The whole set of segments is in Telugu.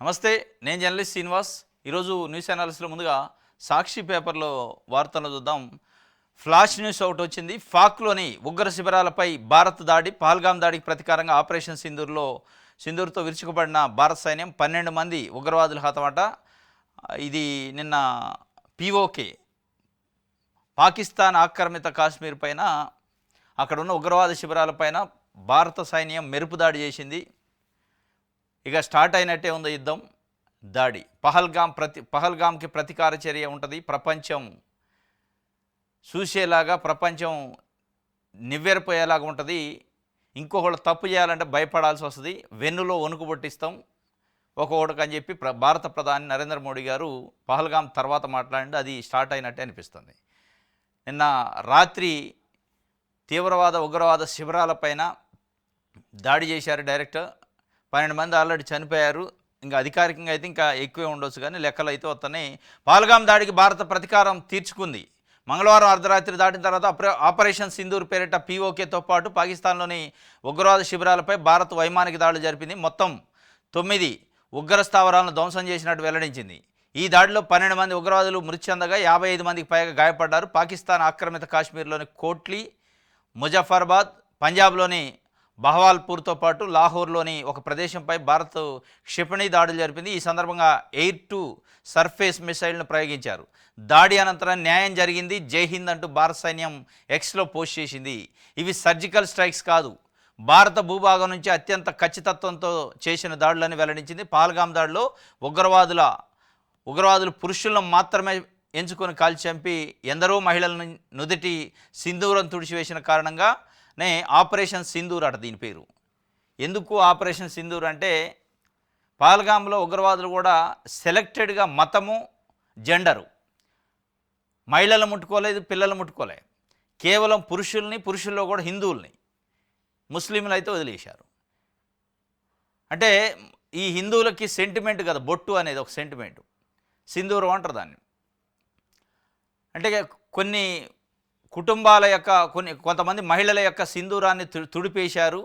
నమస్తే, నేను జర్నలిస్ట్ శ్రీనివాస్. ఈరోజు న్యూస్ అనాలిసిస్లో ముందుగా సాక్షి పేపర్లో వార్తలు చూద్దాం. ఫ్లాష్ న్యూస్ ఒకటి వచ్చింది. పాక్లోని ఉగ్ర శిబిరాలపై భారత్ దాడి, పహల్గామ్ దాడికి ప్రతీకారంగా ఆపరేషన్ సింధూర్తో విరుచుకుపడిన భారత సైన్యం 12 మంది ఉగ్రవాదులు హతమట. ఇది నిన్న పీఓకే పాకిస్తాన్ ఆక్రమిత కాశ్మీర్ పైన అక్కడున్న ఉగ్రవాద శిబిరాలపైన భారత సైన్యం మెరుపు దాడి చేసింది. ఇక స్టార్ట్ అయినట్టే ఉంది యుద్ధం. దాడి పహల్గామ్కి ప్రతీకార చర్య ఉంటుంది. ప్రపంచం చూసేలాగా, ప్రపంచం నివ్వెరపోయేలాగా ఉంటుంది. ఇంకొకళ్ళు తప్పు చేయాలంటే భయపడాల్సి వస్తుంది. వెన్నులో వణుకు పుట్టిస్తాం ఒక్కొక్కడికి అని చెప్పి భారత ప్రధాని నరేంద్ర మోడీ గారు పహల్గామ్ తర్వాత మాట్లాడి అది స్టార్ట్ అయినట్టే అనిపిస్తుంది. నిన్న రాత్రి తీవ్రవాద ఉగ్రవాద శిబిరాలపైన దాడి చేశారు. డైరెక్ట్ 12 మంది ఆల్రెడీ చనిపోయారు. ఇంకా అధికారికంగా అయితే ఇంకా ఎక్కువే ఉండొచ్చు, కానీ లెక్కలు అయితే వస్తున్నాయి. పహల్గామ్ దాడికి భారత ప్రతీకారం తీర్చుకుంది. మంగళవారం అర్ధరాత్రి దాటిన తర్వాత ఆపరేషన్ సింధూర్ పేరిట పీఓకేతో పాటు పాకిస్తాన్లోని ఉగ్రవాద శిబిరాలపై భారత్ వైమానిక దాడులు జరిపింది. మొత్తం 9 ఉగ్ర స్థావరాలను ధ్వంసం చేసినట్టు వెల్లడించింది. ఈ దాడిలో 12 మంది ఉగ్రవాదులు మృతి చెందగా 55 మందికి పైగా గాయపడ్డారు. పాకిస్తాన్ ఆక్రమిత కాశ్మీర్లోని కోట్లీ, ముజఫరాబాద్, పంజాబ్లోని బహవాల్పూర్తో పాటు లాహోర్లోని ఒక ప్రదేశంపై భారత్ క్షిపణి దాడులు జరిపింది. ఈ సందర్భంగా ఎయిర్ టు సర్ఫేస్ మిసైల్ను ప్రయోగించారు. దాడి అనంతరం న్యాయం జరిగింది, జై హింద్ అంటూ భారత సైన్యం ఎక్స్లో పోస్ట్ చేసింది. ఇవి సర్జికల్ స్ట్రైక్స్ కాదు, భారత భూభాగం నుంచి అత్యంత ఖచ్చితత్వంతో చేసిన దాడులని వెల్లడించింది. పహల్గామ్ దాడిలో ఉగ్రవాదులు పురుషులను మాత్రమే ఎంచుకొని కాల్చి చంపి ఎందరో మహిళలను నుదిటి సింధూరం తుడిచివేసిన కారణంగానే ఆపరేషన్ సింధూర్ అట దీని పేరు. ఎందుకు ఆపరేషన్ సింధూర్ అంటే, పహల్గామ్లో ఉగ్రవాదులు కూడా సెలెక్టెడ్గా మతము, జెండరు, మహిళలు ముట్టుకోలేదు, పిల్లలు ముట్టుకోలే, కేవలం పురుషుల్లో కూడా హిందువుల్ని, ముస్లింలు అయితే వదిలేశారు. అంటే ఈ హిందువులకి సెంటిమెంట్ కదా, బొట్టు అనేది ఒక సెంటిమెంటు, సింధూరం అంటారు దాన్ని. అంటే కొన్ని కుటుంబాల యొక్క కొంతమంది మహిళల యొక్క సింధూరాన్ని తుడిపేశారు.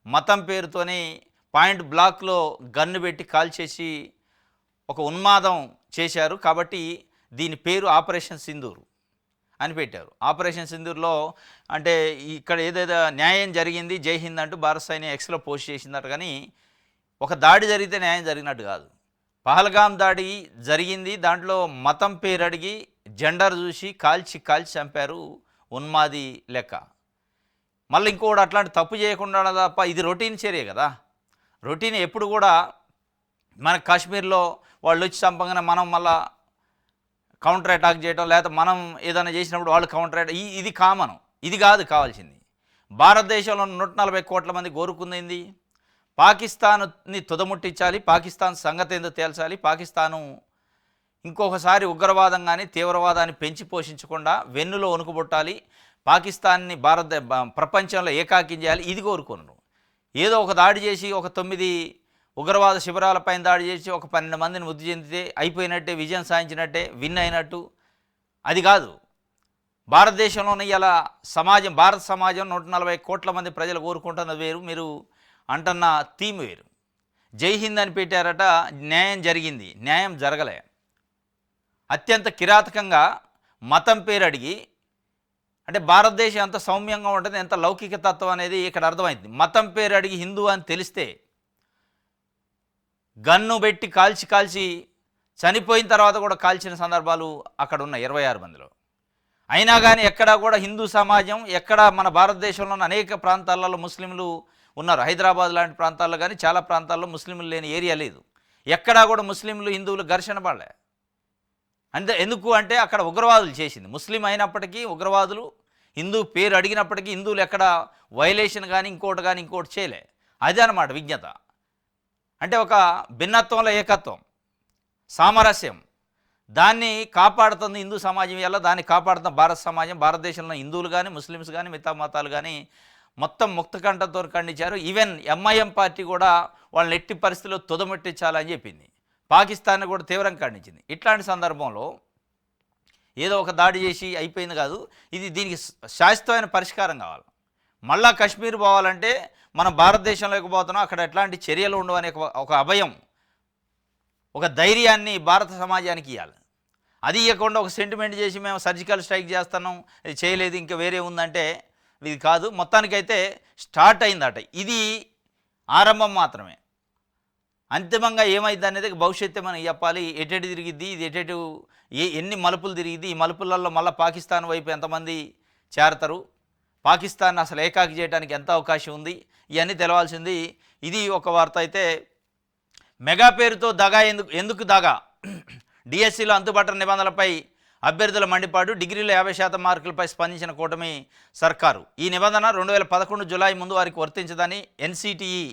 మతం పేరుతోని పాయింట్ బ్లాక్లో గన్ను పెట్టి కాల్చేసి ఒక ఉన్మాదం చేశారు. కాబట్టి దీని పేరు ఆపరేషన్ సింధూర్ అని పెట్టారు. ఆపరేషన్ సింధూర్లో అంటే ఇక్కడ ఏదైతే న్యాయం జరిగింది, జై హింద్ అంటూ భారత సైన్యం ఎక్స్లో పోస్ట్ చేసిందట. కానీ ఒక దాడి జరిగితే న్యాయం జరిగినట్టు కాదు. పహల్గామ్ దాడి జరిగింది, దాంట్లో మతం పేరు అడిగి జెండర్ చూసి కాల్చి చంపారు, ఉన్మాది లెక్క. మళ్ళీ ఇంకోటి అట్లాంటి తప్పు చేయకుండా తప్ప ఇది రొటీన్ చర్య కదా. రొటీన్ ఎప్పుడు కూడా మన కాశ్మీర్లో వాళ్ళు వచ్చి చంపగానే మనం మళ్ళా కౌంటర్ అటాక్ చేయడం, లేకపోతే మనం ఏదైనా చేసినప్పుడు వాళ్ళు కౌంటర్ అటాక్, ఇది కామన్. ఇది కాదు కావాల్సింది. భారతదేశంలో 140 కోట్ల మంది కోరుకుంది పాకిస్తాన్ని తుదముట్టించాలి, పాకిస్తాన్ సంగతి ఏందో తేల్చాలి, పాకిస్తాను ఇంకొకసారి ఉగ్రవాదం కానీ తీవ్రవాదాన్ని పెంచి పోషించకుండా వెన్నులో వణుకుబొట్టాలి, పాకిస్తాన్ని ప్రపంచంలో ఏకాకించాలి, ఇది కోరుకున్నాను. ఏదో ఒక దాడి చేసి ఒక 9 ఉగ్రవాద శిబిరాలపైన దాడి చేసి ఒక 12 మందిని మృతి చెందితే అయిపోయినట్టే, విజయం సాధించినట్టే, విన్ అయినట్టు, అది కాదు. భారతదేశంలోని ఇలా భారత సమాజం 140 కోట్ల మంది ప్రజలు కోరుకుంటున్నది వేరు, మీరు అంటున్న థీమ్ వేరు. జై హింద్ అని పెట్టారట, న్యాయం జరిగింది, న్యాయం జరగలే. అత్యంత కిరాతకంగా మతం పేరు అడిగి, అంటే భారతదేశం ఎంత సౌమ్యంగా ఉంటుంది, ఎంత లౌకిక తత్వం అనేది ఇక్కడ అర్థమైంది. మతం పేరు అడిగి హిందూ అని తెలిస్తే గన్ను పెట్టి కాల్చి చనిపోయిన తర్వాత కూడా కాల్చిన సందర్భాలు అక్కడ ఉన్న 26 మందిలో. అయినా కానీ ఎక్కడా కూడా హిందూ సమాజం, ఎక్కడ మన భారతదేశంలో ఉన్న అనేక ప్రాంతాలలో ముస్లింలు ఉన్నారు. హైదరాబాద్ లాంటి ప్రాంతాల్లో కానీ చాలా ప్రాంతాల్లో ముస్లింలు లేని ఏరియా లేదు. ఎక్కడా కూడా ముస్లింలు హిందువులు ఘర్షణ పడలే. ఎందుకు అంటే అక్కడ ఉగ్రవాదులు చేసింది. ముస్లిం అయినప్పటికీ ఉగ్రవాదులు హిందూ పేరు అడిగినప్పటికీ హిందువులు ఎక్కడ వైలేషన్ కానీ ఇంకోటి చేయలే. అదే అన్నమాట విజ్ఞత. అంటే ఒక భిన్నత్వంలో ఏకత్వం, సామరస్యం, దాన్ని కాపాడుతుంది హిందూ సమాజం. వల్ల దాన్ని కాపాడుతున్న భారత సమాజం. భారతదేశంలో హిందువులు కానీ ముస్లిమ్స్ కానీ మిగతా మతాలు కానీ మొత్తం ముక్తకంఠంతో ఖండించారు. ఈవెన్ ఎంఐఎం పార్టీ కూడా వాళ్ళని ఎట్టి పరిస్థితుల్లో తుదముట్టించాలని చెప్పింది. పాకిస్తాన్ని కూడా తీవ్రంగా ఖండించింది. ఇట్లాంటి సందర్భంలో ఏదో ఒక దాడి చేసి అయిపోయింది కాదు, దీనికి శాశ్వతమైన పరిష్కారం కావాలి. మళ్ళా కశ్మీర్ పోవాలంటే మనం భారతదేశంలోకి పోతున్నాం, అక్కడ ఎట్లాంటి చర్యలు ఉండవనే ఒక అభయం ఒక ధైర్యాన్ని భారత సమాజానికి ఇవ్వాలి. అది ఇవ్వకుండా ఒక సెంటిమెంట్ చేసి మేము సర్జికల్ స్ట్రైక్ చేస్తున్నాం, ఇది చేయలేదు, ఇంకా వేరే ఉందంటే ఇది కాదు. మొత్తానికైతే స్టార్ట్ అయిందట. ఇది ఆరంభం మాత్రమే. అంతిమంగా ఏమైంది అనేది భవిష్యత్తు మనం చెప్పాలి. ఎటెటు తిరిగిద్ది, ఇది ఎటెటు ఎన్ని మలుపులు తిరిగిద్ది, ఈ మలుపులలో మళ్ళీ పాకిస్తాన్ వైపు ఎంతమంది చేరతారు, పాకిస్తాన్ అసలు ఏకాకి చేయడానికి ఎంత అవకాశం ఉంది, ఇవన్నీ తెలవాల్సింది. ఇది ఒక వార్త. అయితే మెగా పేరుతో దగా ఎందుకు దగా, డిఎస్సిలో అంతుబట్టిన నిబంధనలపై అభ్యర్థుల మండిపాటు, డిగ్రీలో 50% మార్కులపై స్పందించిన కూటమి సర్కారు. ఈ నిబంధన 2011 జులై ముందు వారికి వర్తించదని ఎన్సిటిఈ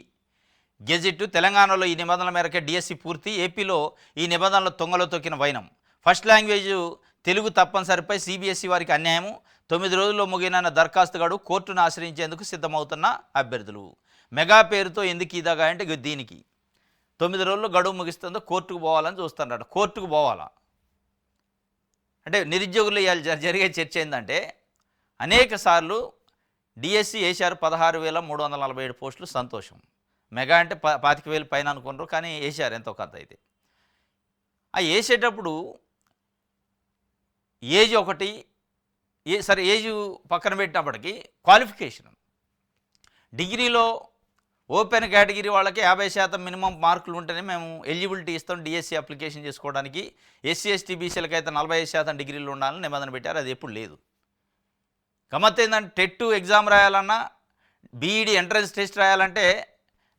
గెజిట్. తెలంగాణలో ఈ నిబంధనల మేరకే డిఎస్సి పూర్తి. ఏపీలో ఈ నిబంధనలు తొంగలో తొక్కిన వైనం. ఫస్ట్ లాంగ్వేజ్ తెలుగు తప్పనిసరిపై సిబిఎస్ఈ వారికి అన్యాయము. 9 రోజుల్లో ముగిన దరఖాస్తు గడువు, కోర్టును ఆశ్రయించేందుకు సిద్ధమవుతున్న అభ్యర్థులు. మెగా పేరుతో ఎందుకు ఇదగా అంటే దీనికి 9 రోజుల్లో గడువు ముగిస్తుందో కోర్టుకు పోవాలని చూస్తున్నాడు. కోర్టుకు పోవాలా అంటే నిరుద్యోగులు జరిగే చర్చ ఏంటంటే, అనేక సార్లు డిఎస్సి వేశారు 16,347 పోస్టులు, సంతోషం. మెగా అంటే 25,000 పైన అనుకున్నారు, కానీ వేశారు ఎంతో కొంత. అయితే ఆ వేసేటప్పుడు ఏజ్ ఒకటి, సరే ఏజ్ పక్కన పెట్టినప్పటికీ క్వాలిఫికేషన్, డిగ్రీలో ఓపెన్ కేటగిరీ వాళ్ళకి 50% మినిమం మార్కులు ఉంటేనే మేము ఎలిజిబిలిటీ ఇస్తాం డిఎస్సి అప్లికేషన్ చేసుకోవడానికి. ఎస్సీ ఎస్టీ బీసీలకు అయితే 45% డిగ్రీలు ఉండాలని నిబంధన పెట్టారు. అది ఎప్పుడు లేదు. గమ్మత్ ఏంటంటే టెట్ ఎగ్జామ్ రాయాలన్నా, బీఈడి ఎంట్రన్స్ టెస్ట్ రాయాలంటే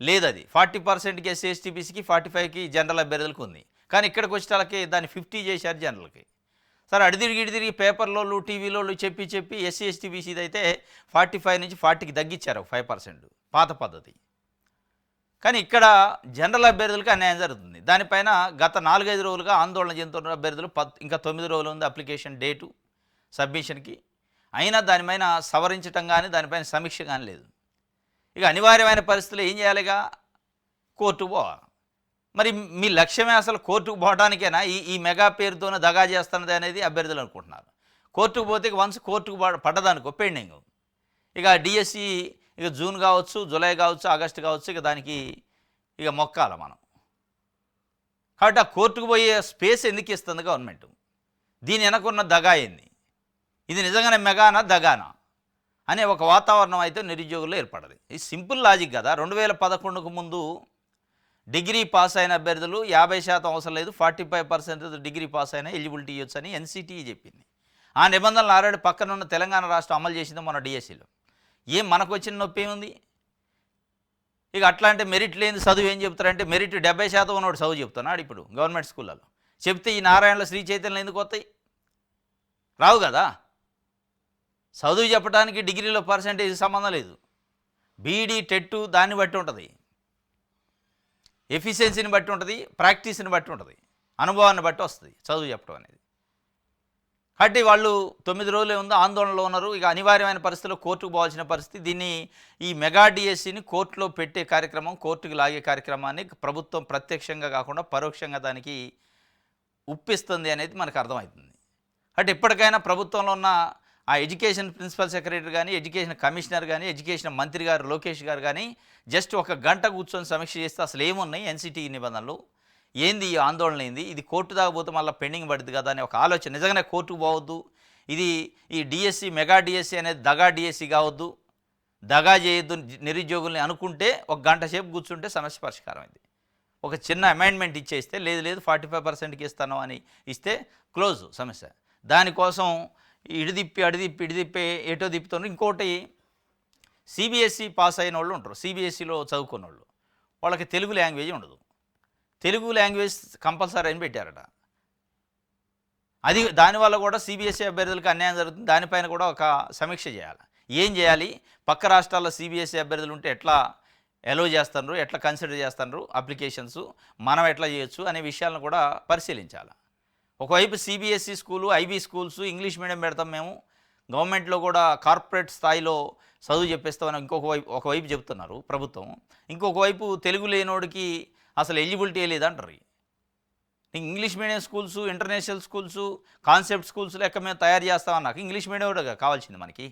లేదు. అది 40%కి ఎస్సీ ఎస్టీ బీసీకి, 45కి జనరల్ అభ్యర్థులకు ఉంది. కానీ ఇక్కడికి వచ్చేటాలకి దాన్ని 50 చేశారు జనరల్కి. సరే ఇడిదిరిగి పేపర్లోళ్ళు టీవీలోళ్ళు చెప్పి ఎస్సీ ఎస్టీ బీసీది అయితే 45 నుంచి 40కి తగ్గించారు 5%, పాత పద్ధతి. కానీ ఇక్కడ జనరల్ అభ్యర్థులకు అన్యాయం జరుగుతుంది. దానిపైన గత 4-5 రోజులుగా ఆందోళన చెందుతున్న అభ్యర్థులు ఇంకా 9 రోజులు ఉంది అప్లికేషన్ డేటు సబ్మిషన్కి. అయినా దానిపైన సవరించడం కానీ దానిపైన సమీక్ష కానీ లేదు. ఇక అనివార్యమైన పరిస్థితులు ఏం చేయాలిగా, కోర్టుకు పోవాలి. మరి మీ లక్ష్యమే అసలు కోర్టుకు పోవడానికేనా ఈ మెగా పేరుతోనే దగా చేస్తున్నది అనేది అభ్యర్థులు అనుకుంటున్నారు. కోర్టుకు పోతే వన్స్ కోర్టుకు పడ్డదనుకో పెండింగ్. ఇక డిఎస్సి ఇక జూన్ కావచ్చు, జూలై కావచ్చు, ఆగస్టు కావచ్చు, ఇక దానికి ఇక మొక్కాల మనం. కాబట్టి ఆ కోర్టుకు పోయే స్పేస్ ఎందుకు ఇస్తుంది గవర్నమెంట్? దీని వెనకున్న దగా ఏంది, ఇది నిజంగానే మెగానా దగానా అనే ఒక వాతావరణం అయితే నిరుద్యోగుల్లో ఏర్పడదు. ఇది సింపుల్ లాజిక్ కదా. 2011కు ముందు డిగ్రీ పాస్ అయిన అభ్యర్థులు 50% అవసరం లేదు, 45% డిగ్రీ పాస్ అయినా ఎలిజిబిలిటీ ఇవ్వచ్చు అని ఎన్సిటిఈ చెప్పింది. ఆ నిబంధనలు ఆల్రెడీ పక్కన ఉన్న తెలంగాణ రాష్ట్రం అమలు చేసింది మన డిఎస్సిలో. ఏం మనకు వచ్చిన నొప్పి ఏముంది? ఇక అట్లా అంటే మెరిట్ లేని చదువు ఏం చెప్తారంటే, మెరిట్ 70% ఉన్నవాడు చదువు చెప్తున్నాడు ఇప్పుడు గవర్నమెంట్ స్కూళ్ళలో. చెప్తే ఈ నారాయణలో శ్రీ చైతన్యలు ఎందుకు వస్తాయి? రావు కదా. చదువు చెప్పడానికి డిగ్రీలో పర్సెంటేజ్ సంబంధం లేదు. బీఈడీ టెట్ దాన్ని బట్టి ఉంటుంది, ఎఫిషియన్సీని బట్టి ఉంటుంది, ప్రాక్టీస్ని బట్టి ఉంటుంది, అనుభవాన్ని బట్టి వస్తుంది చదువు చెప్పడం అనేది. కాబట్టి వాళ్ళు 9 రోజులే ఉందో ఆందోళనలో ఉన్నారు. ఇక అనివార్యమైన పరిస్థితుల్లో కోర్టుకు పోవాల్సిన పరిస్థితి. దీన్ని ఈ మెగా డిఎస్సిని కోర్టులో పెట్టే కార్యక్రమం, కోర్టుకు లాగే కార్యక్రమాన్ని ప్రభుత్వం ప్రత్యక్షంగా కాకుండా పరోక్షంగా దానికి ఉప్పిస్తుంది అనేది మనకు అర్థమవుతుంది. అంటే ఇప్పటికైనా ప్రభుత్వంలో ఉన్న ఆ ఎడ్యుకేషన్ ప్రిన్సిపల్ సెక్రటరీ కానీ, ఎడ్యుకేషన్ కమిషనర్ కానీ, ఎడ్యుకేషన్ మంత్రి గారు లోకేష్ గారు కానీ జస్ట్ 1 గంట కూర్చొని సమీక్ష చేస్తే అసలు ఏమున్నాయి ఎన్సిటిఈ నిబంధనలు, ఏంది ఈ ఆందోళన, ఏంది ఇది, కోర్టు దాకా పోతే మళ్ళీ పెండింగ్ పడుతుంది కదా అనే ఒక ఆలోచన. నిజంగానే కోర్టుకు పోవద్దు, ఇది ఈ డిఎస్సి మెగా డిఎస్సి అనేది దగా డిఎస్సి కావద్దు, దగా చేయొద్దు నిరుద్యోగుల్ని అనుకుంటే 1 గంట సేపు కూర్చుంటే సమస్య పరిష్కారం అయింది. ఒక చిన్న అమెండ్మెంట్ ఇచ్చేస్తే లేదు 45%కి ఇస్తాను అని ఇస్తే క్లోజ్ సమస్య. దానికోసం ఇడిదిప్పి ఎటో తిప్పుతున్నారు. ఇంకోటి సిబిఎస్ఈ పాస్ అయిన వాళ్ళు ఉంటారు, సిబిఎస్ఈలో చదువుకున్న వాళ్ళు, వాళ్ళకి తెలుగు లాంగ్వేజ్ ఉండదు. తెలుగు లాంగ్వేజ్ కంపల్సరీ అని పెట్టారట. అది దానివల్ల కూడా సిబిఎస్ఈ అభ్యర్థులకు అన్యాయం జరుగుతుంది. దానిపైన కూడా ఒక సమీక్ష చేయాలి. ఏం చేయాలి, పక్క రాష్ట్రాల్లో సిబిఎస్ఈ అభ్యర్థులు ఉంటే ఎట్లా అలో చేస్తున్నారు, ఎట్లా కన్సిడర్ చేస్తున్నారు అప్లికేషన్స్, మనం ఎట్లా చేయొచ్చు అనే విషయాలను కూడా పరిశీలించాలి. ఒకవైపు CBSE school, IB schools, English medium పెడతాం మేము, గవర్నమెంట్లో కూడా కార్పొరేట్ స్థాయిలో చదువు చెప్పేస్తామని ఒకవైపు చెప్తున్నారు ప్రభుత్వం. ఇంకొక వైపు తెలుగు లేనోడికి అసలు ఎలిజిబిలిటీ లేదంటారు. English medium schools, international schools, concept schools లెక్క మేము తయారు చేస్తామన్నాక ఇంగ్లీష్ మీడియం కూడా కావాల్సింది మనకి.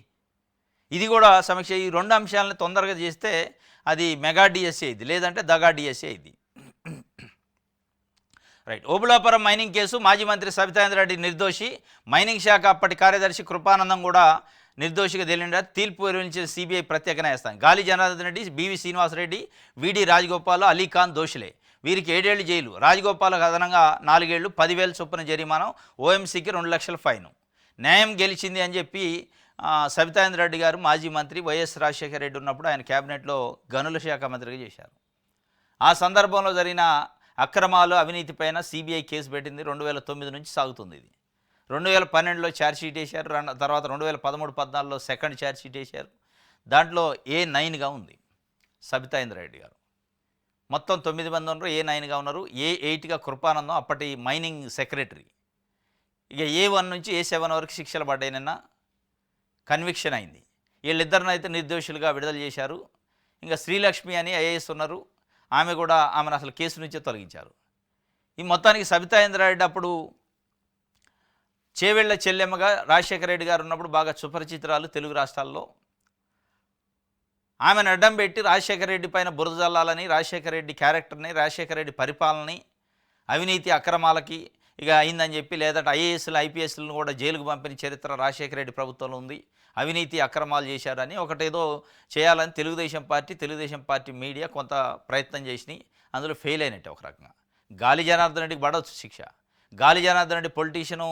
ఇది కూడా సమీక్ష. ఈ 2 అంశాలను తొందరగా చేస్తే అది మెగా డిఎస్సి అయింది, లేదంటే దగా డిఎస్సి అయింది. రైట్. ఓబుళాపురం మైనింగ్ కేసు మాజీ మంత్రి సబితాంద్రెడ్డి నిర్దోషి, మైనింగ్ శాఖ అప్పటి కార్యదర్శి కృపానందం కూడా నిర్దోషిగా తేలిండ తీర్పు వివరించిన సిబిఐ ప్రత్యేక న్యాయస్థానం. గాలి జనార్దన్ రెడ్డి, బివి శ్రీనివాసరెడ్డి, విడి రాజగోపాల్, అలీఖాన్ దోషులే. వీరికి 7 ఏళ్లు జైలు, రాజగోపాల్కి అదనంగా 4 ఏళ్లు, 10,000 చొప్పున జరిమానం, ఓఎంసీకి 2 లక్షల ఫైను. న్యాయం గెలిచింది అని చెప్పి సబితాంద్రెడ్డి గారు మాజీ మంత్రి వైఎస్ రాజశేఖర రెడ్డి ఉన్నప్పుడు ఆయన క్యాబినెట్లో గనుల శాఖ మంత్రిగా చేశారు. ఆ సందర్భంలో జరిగిన అక్రమాలు, అవినీతిపైన సిబిఐ కేసు పెట్టింది. 2009 నుంచి సాగుతుంది. ఇది 2012లో ఛార్జ్షీట్ వేశారు. తర్వాత 2013-14లో సెకండ్ ఛార్జ్షీట్ వేశారు. దాంట్లో A9గా ఉంది సబితాంద్రెడ్డి గారు. మొత్తం 9 మంది ఉన్నారు. A9గా ఉన్నారు. A8గా కృపానందం, అప్పటి మైనింగ్ సెక్రటరీ. ఇక A1 నుంచి A7 వరకు శిక్షలు పడ్డాయి. నిన్న కన్విక్షన్ అయింది. వీళ్ళిద్దరిని అయితే నిర్దోషులుగా విడుదల చేశారు. ఇంకా శ్రీలక్ష్మి అని ఐఏఎస్ ఉన్నారు, ఆమెను అసలు కేసు నుంచే తొలగించారు. ఈ మొత్తానికి సబితాంద్రెడ్డి అప్పుడు చేవెళ్ల చెల్లెమ్మగా రాజశేఖర రెడ్డి గారు ఉన్నప్పుడు బాగా సుపరిచితురాలు తెలుగు రాష్ట్రాల్లో. ఆమెను అడ్డం పెట్టి రాజశేఖర రెడ్డి పైన బురద జల్లాలని, రాజశేఖర రెడ్డి క్యారెక్టర్ని, రాజశేఖర రెడ్డి పరిపాలనని, అవినీతి అక్రమాలకి ఇక అయిందని చెప్పి, లేదంటే ఐఏఎస్లు ఐపీఎస్లను కూడా జైలుకు పంపిన చరిత్ర రాజశేఖర రెడ్డి ప్రభుత్వంలో ఉంది, అవినీతి అక్రమాలు చేశారని ఒకటేదో చేయాలని తెలుగుదేశం పార్టీ మీడియా కొంత ప్రయత్నం చేసినాయి. అందులో ఫెయిల్ అయినట్టే ఒక రకంగా. గాలి జనార్దన్ రెడ్డికి పడవచ్చు శిక్ష. గాలి జనార్దన్ రెడ్డి పొలిటీషియను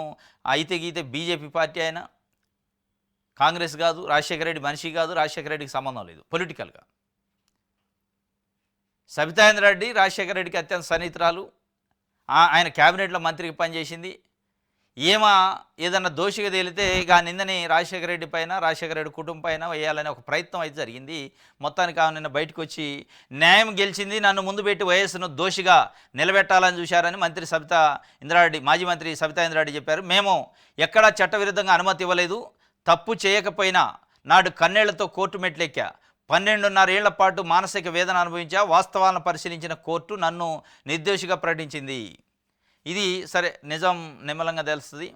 అయితే గీతే బీజేపీ పార్టీ, ఆయన కాంగ్రెస్ కాదు, రాజశేఖర రెడ్డి మనిషి కాదు, రాజశేఖర రెడ్డికి సంబంధం లేదు పొలిటికల్గా. సబితాంద్రెడ్డి రాజశేఖర రెడ్డికి అత్యంత సన్నిహితురాలు, ఆయన క్యాబినెట్లో మంత్రికి పనిచేసింది. ఏదన్నా దోషిగా తేలితే ఇక ఆ నిందని రాజశేఖర రెడ్డి పైన, రాజశేఖర రెడ్డి కుటుంబం పైన వేయాలనే ఒక ప్రయత్నం అయితే జరిగింది. మొత్తానికి ఆమె నిన్న బయటకు వచ్చి న్యాయం గెలిచింది, నన్ను ముందు పెట్టి వైఎస్ను దోషిగా నిలబెట్టాలని చూశారని మాజీ మంత్రి సబితాంద్రెడ్డి చెప్పారు. మేము ఎక్కడా చట్టవిరుద్ధంగా అనుమతి ఇవ్వలేదు, తప్పు చేయకపోయినా నాడు కన్నేళ్లతో కోర్టు మెట్లెక్కా, 12.5 ఏళ్ల పాటు మానసిక వేదన అనుభవించా, వాస్తవాలను పరిశీలించిన కోర్టు నన్ను నిర్దోషిగా ప్రకటించింది. ఇది సరే, నిజం నిమ్మలంగా తెలుస్తుంది,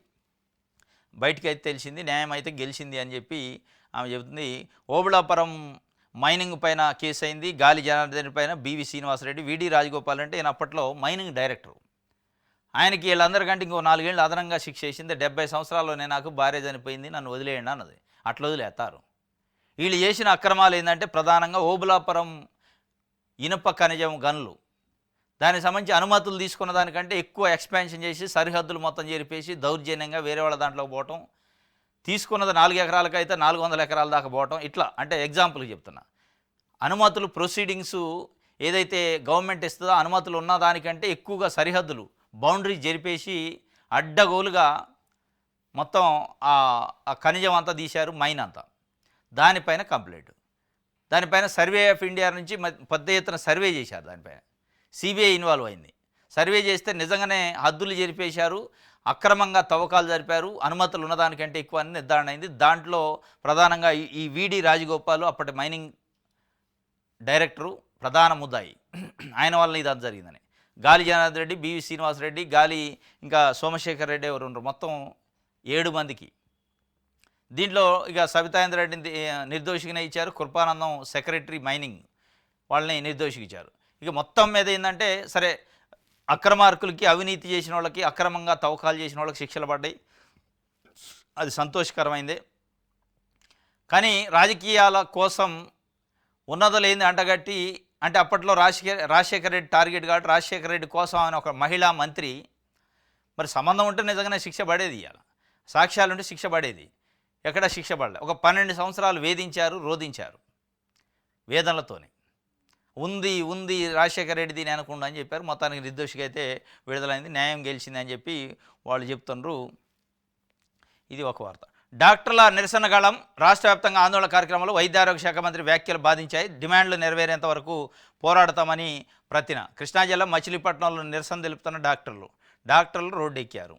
బయటికి అయితే తెలిసింది, న్యాయం అయితే గెలిచింది అని చెప్పి ఆమె చెబుతుంది. ఓబుళాపురం మైనింగ్ పైన కేసు అయింది. గాలి జనార్దన్ పైన బివి శ్రీనివాసరెడ్డి, విడి రాజగోపాల్ అంటే ఈయన అప్పట్లో మైనింగ్ డైరెక్టరు. ఆయనకి వీళ్ళందరికంటే ఇంకో 4 ఏళ్ళు అదనంగా శిక్ష వేసింది. 70 సంవత్సరాల్లోనే నాకు భార్య చనిపోయింది, నన్ను వదిలేయండి అన్నది. అట్లా వదిలేస్తారు. వీళ్ళు చేసిన అక్రమాలు ఏంటంటే ప్రధానంగా ఓబుళాపురం ఇనుప ఖనిజం గనులు, దానికి సంబంధించి అనుమతులు తీసుకున్న దానికంటే ఎక్కువ ఎక్స్పాన్షన్ చేసి సరిహద్దులు మొత్తం చేరిపేసి దౌర్జన్యంగా వేరే వాళ్ళ దాంట్లోకి పోవటం, తీసుకున్నది 4 ఎకరాలకైతే 400 ఎకరాల దాకా పోవటం. ఇట్లా అంటే ఎగ్జాంపుల్కి చెప్తున్నా. అనుమతులు ప్రొసీడింగ్స్ ఏదైతే గవర్నమెంట్ ఇస్తుందో అనుమతులు ఉన్న దానికంటే ఎక్కువగా సరిహద్దులు బౌండరీ జరిపేసి అడ్డగోలుగా మొత్తం ఆ ఖనిజం అంతా తీశారు, మైన్ అంతా. దానిపైన కంప్లైంట్, దానిపైన సర్వే ఆఫ్ ఇండియా నుంచి పెద్ద ఎత్తున సర్వే చేశారు. దానిపైన సిబిఐ ఇన్వాల్వ్ అయింది. సర్వే చేస్తే నిజంగానే హద్దులు జరిపేశారు, అక్రమంగా తవ్వకాలు జరిపారు, అనుమతులు ఉన్నదానికంటే ఎక్కువ అని నిర్ధారణ అయింది. దాంట్లో ప్రధానంగా ఈ విడి రాజగోపాల్ అప్పటి మైనింగ్ డైరెక్టరు ప్రధాన ముద్దాయి, ఆయన వల్ల ఇదంతా జరిగిందని. గాలి జనార్దన్ రెడ్డి, బివి శ్రీనివాసరెడ్డి, ఇంకా సోమశేఖర్ రెడ్డి ఎవరు ఉన్నారు, మొత్తం 7 మందికి. దీంట్లో ఇక సబితాంద్రెడ్డిని నిర్దోషిగానే ఇచ్చారు, కృపానందం సెక్రటరీ మైనింగ్ వాళ్ళని నిర్దోషిగా ఇచ్చారు. ఇక మొత్తం మీద ఏంటంటే సరే, అక్రమార్కులకి, అవినీతి చేసిన వాళ్ళకి, అక్రమంగా తవ్వకాలు చేసిన వాళ్ళకి శిక్షలు పడ్డాయి, అది సంతోషకరమైందే. కానీ రాజకీయాల కోసం ఉన్నదలేంది అంటగట్టి, అంటే అప్పట్లో రాజశేఖర రెడ్డి టార్గెట్ కాబట్టి రాజశేఖర రెడ్డి కోసం ఆయన ఒక మహిళా మంత్రి, మరి సంబంధం ఉంటే నిజంగానే శిక్ష పడేది, ఇవాళ సాక్ష్యాలుంటే శిక్ష పడేది. ఎక్కడ శిక్ష పడలే. ఒక 12 సంవత్సరాలు వేధించారు, రోధించారు వేదనలతోనే. ఉంది రాజశేఖర రెడ్డి దీని అనకుండా అని చెప్పారు. మొత్తానికి నిర్దోషిగా అయితే విడుదలైంది, న్యాయం గెలిచింది అని చెప్పి వాళ్ళు చెప్తున్నారు. ఇది ఒక వార్త. డాక్టర్ల నిరసన గళం, రాష్ట్ర వ్యాప్తంగా ఆందోళన కార్యక్రమంలో వైద్య ఆరోగ్య శాఖ మంత్రి వ్యాఖ్యలు బాధించాయి. డిమాండ్లు నెరవేరేంత వరకు పోరాడతామని ప్రతిన. కృష్ణా జిల్లా మచిలీపట్నంలో నిరసన తెలుపుతున్న డాక్టర్లు రోడ్డెక్కారు.